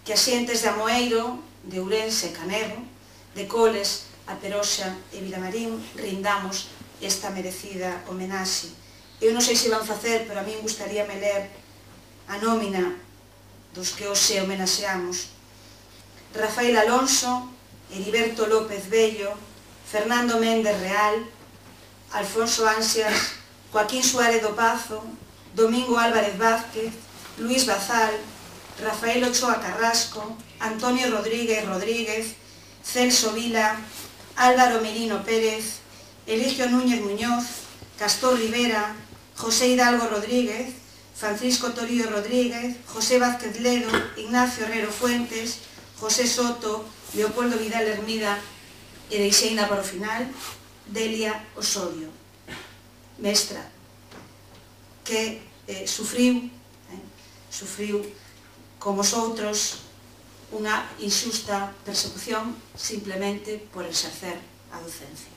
que as xentes de Amoeiro, de Ourense e Canedo, de Coles, a Peroxa e Vilamarín rindamos esta merecida homenaxe. Eu non sei se van facer, pero a min gustaríame ler a nómina dos que hoxe homenaxeamos. Rafael Alonso, Heriberto López Bello, Fernando Méndez Real, Alfonso Ansias, Joaquín Suárez do Pazo, Domingo Álvarez Vázquez, Luis Bazal, Rafael Ochoa Carrasco, Antonio Rodríguez Rodríguez, Celso Vila, Álvaro Merino Pérez, Eligio Núñez Muñoz, Castor Rivera, José Hidalgo Rodríguez, Francisco Torío Rodríguez, José Vázquez Ledo, Ignacio Herrero Fuentes, José Soto, Leopoldo Vidal Hermida e deixeina para o final, Delia Osorio, mestra, que sufriu como os outros unha injusta persecución simplemente por exercer a docencia.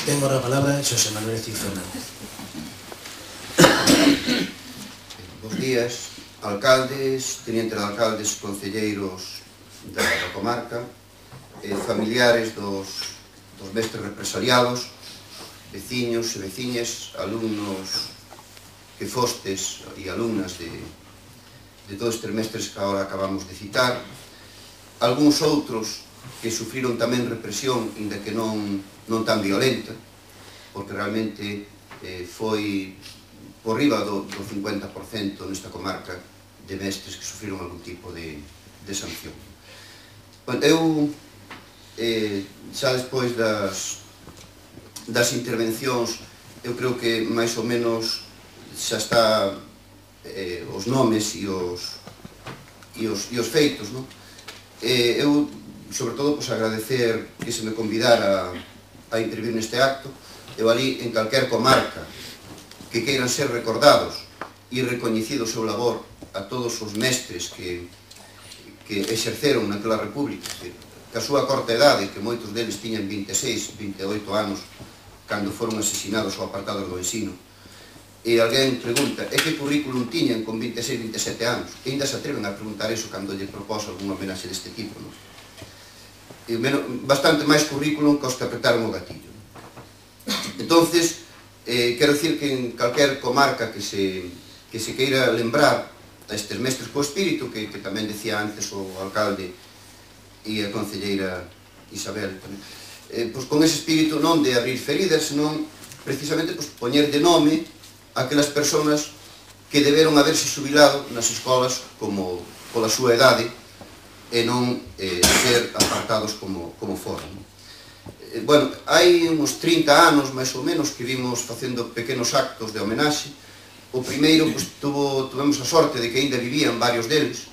Tengo a palabra Xosé Manuel Cid Fernández. Bos días, alcaldes, tenientes de alcaldes, concelleiros da comarca, familiares dos mestres represaliados, veciños e veciñas, alumnos que fostes e alumnas de todos estes mestres que agora acabamos de citar, algúns outros que sufriron tamén represión, inda que non tan violenta, porque realmente foi por riba do 50% nesta comarca de mestres que sufriron algún tipo de sanción. Eu, xa despois das intervencións, eu creo que máis ou menos xa está os nomes e os feitos, non? Eu, sobre todo, agradecer que se me convidara a intervir neste acto. Eu ali, en calquer comarca que queiran ser recordados e recoñecido o seu labor a todos os mestres que exerceron naquela república, que a súa corta idade, que moitos deles tiñan 26, 28 anos cando foron asesinados ou apartados do ensino, e alguén pregunta, e que currículum tiñan con 26, 27 anos? E ainda se atreven a preguntar iso cando lle propós algunha homenaxe deste tipo, non? E bastante máis currículum que os que apretaron o gatillo. Entonces, quero dicir que en calquer comarca que se queira lembrar a estes mestres co espírito, que tamén decía antes o alcalde e a concelleira Isabel, pois con ese espírito non de abrir feridas, senón precisamente poñer de nome aquelas persoas que deberon haberse xubilado nas escolas como pola súa idade e non ser apartados como foron. Bueno, hai uns 30 anos, máis ou menos, que vimos facendo pequenos actos de homenaxe. O primeiro, tuvemos a sorte de que ainda vivían varios deles,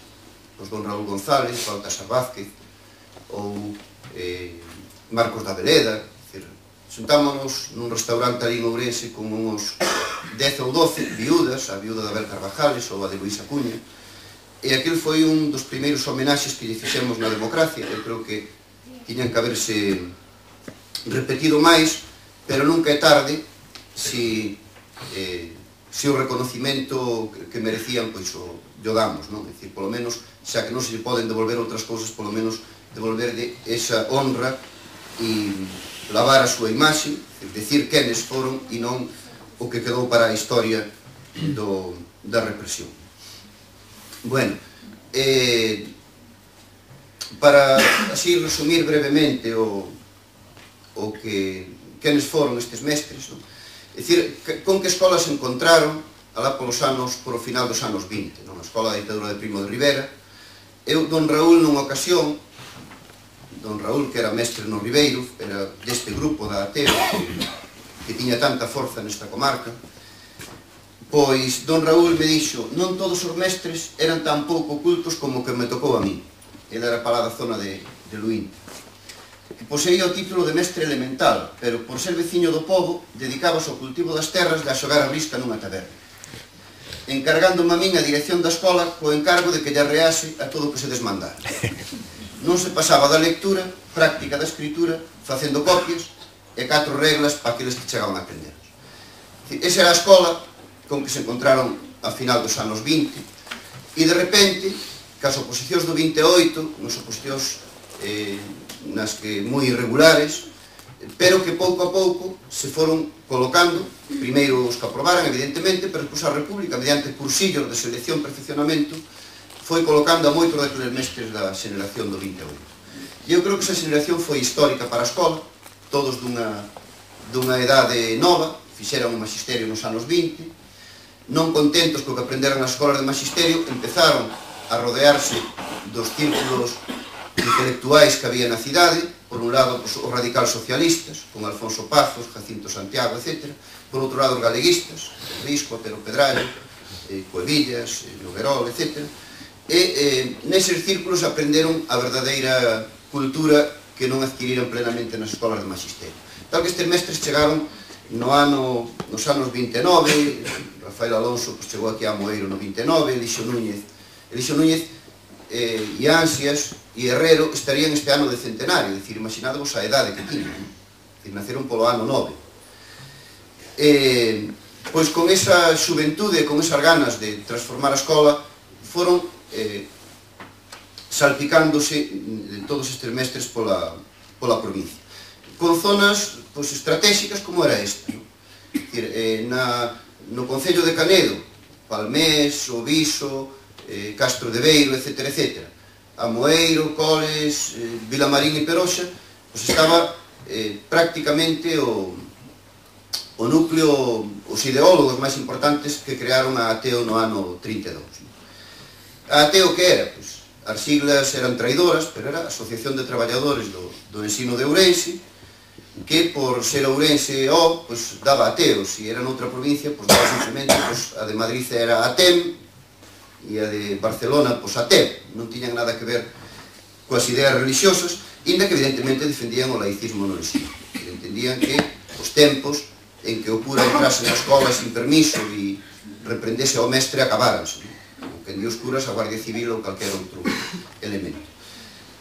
don Raúl González, Baltasar Vázquez, ou Marcos da Veleda. Xuntámonos nun restaurante ali en Ourense con uns 10 ou 12 viudas, a viuda de Abel Carvajales ou a de Luisa Cuña, e aquel foi un dos primeiros homenaxes que lle fixemos na democracia. Eu creo que tiñan que haberse repetido máis, pero nunca é tarde se o reconocimento que merecían, pois o damos, non? É dicir, polo menos, xa que non se lle poden devolver outras cousas, polo menos devolverlle esa honra e lavar a súa imaxe, decir quenes foron e non o que quedou para a historia da represión. Bueno, para así resumir brevemente quenes foron estes mestres, non? É dicir, con que escolas se encontraron alá por o final dos anos 20, non? A escola da ditadura de Primo de Rivera. Eu, don Raúl, nunha ocasión, don Raúl, que era mestre no Ribeiro, era deste grupo da Ateo, que tiña tanta forza nesta comarca, pois don Raúl me dixo, non todos os mestres eran tan pouco cultos como o que me tocou a mí. Ele era para da zona de Luín. Poseía o título de mestre elemental, pero por ser veciño do pobo, dedicábase ao cultivo das terras de a xogar a brisca nunha taberna, encargándome a min a dirección da escola co encargo de que lle arrease a todo o que se desmandara. Non se pasaba da lectura práctica da escritura, facendo copias, e 4 reglas para aqueles que chegaban a aprender. Esa era a escola con que se encontraron a final dos anos 20, e de repente, cas oposicións do 28, nas oposicións nas que moi irregulares, pero que pouco a pouco se foron colocando, primeiro os que aprobaran, evidentemente, pero despois a República, mediante cursillos de selección e perfeccionamento, foi colocando a moitos daqueles mestres da xeneración do 28. E eu creo que esa xeneración foi histórica para a escola, todos dunha idade nova, fixeran un magisterio nos anos 20, non contentos co que aprenderan nas escolas de magisterio, empezaron a rodearse dos círculos intelectuais que había na cidade, por un lado os radicales socialistas, con Alfonso Pazos, Jacinto Santiago, etc. Por outro lado os galeguistas, Risco, Otero Pedrallo, Cuevillas, Noguerol, etc. E neses círculos aprenderon a verdadeira cultura que non adquiriran plenamente nas escolas de magisterio. Tal que estes mestres chegaron nos anos 29, Rafael Alonso chegou aquí a Moeiro no 29, Elixo Núñez e Ansias e Herrero estarían este ano de centenario, é dicir, imaginadvos a edade que tiñan, naceron polo ano 9. Pois con esa xuventude, con esas ganas de transformar a escola, foron salpicándose de todos estes mestres pola provincia, con zonas estratégicas como era esta. No Concello de Canedo, Palmés, Oviso, Castro de Beiro, etc. Amoeiro, Coles, Vilamarín e Peroxa, estaba prácticamente o núcleo, os ideólogos máis importantes que crearon a Ateo no ano 32. A Ateo que era? As siglas eran traidoras, pero era a Asociación de Traballadores do Ensino de Ourense, que por ser Ourense daba ateos, e era noutra provincia, daba simplemente, a de Madrid era Atem, e a de Barcelona, Atep, non tiñan nada que ver coas ideas religiosas, inda que evidentemente defendían o laicismo no ensino. Entendían que os tempos en que o cura entrase na escola sin permiso e reprendese ao mestre acabaranse, o que en Dios curas a Guardia Civil ou calquer outro elemento.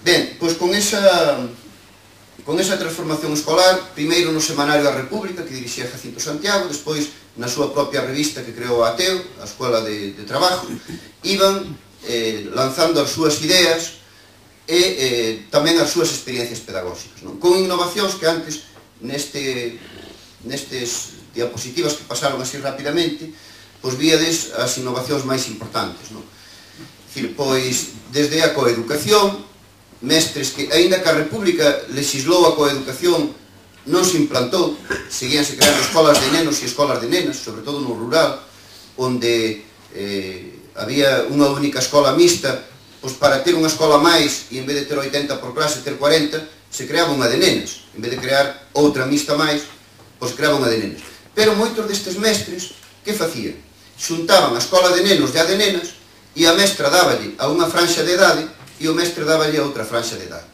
Ben, pois con esa transformación escolar, primeiro no semanario A República, que dirixía Jacinto Santiago, despois na súa propia revista que creou a Ateo, a Escola de Trabajo, iban lanzando as súas ideas e tamén as súas experiencias pedagóxicas, con innovacións que antes, nestes diapositivas que pasaron así rapidamente, víades as innovacións máis importantes. Pois, desde a coeducación, mestres que, aínda que a República legislou a coeducación, non se implantou, seguíanse creando escolas de nenos e escolas de nenas, sobre todo no rural, onde había unha única escola mixta, pois para ter unha escola máis, e en vez de ter 80 por clase, ter 40, se creaba unha de nenas. En vez de crear outra mixta máis, pois creaba unha de nenas. Pero moitos destes mestres, que facían? Xuntaban a escola de nenos e a de nenas, e a mestra dáballe a unha franxa de idade, e o mestre dáballe a outra franxa de idade.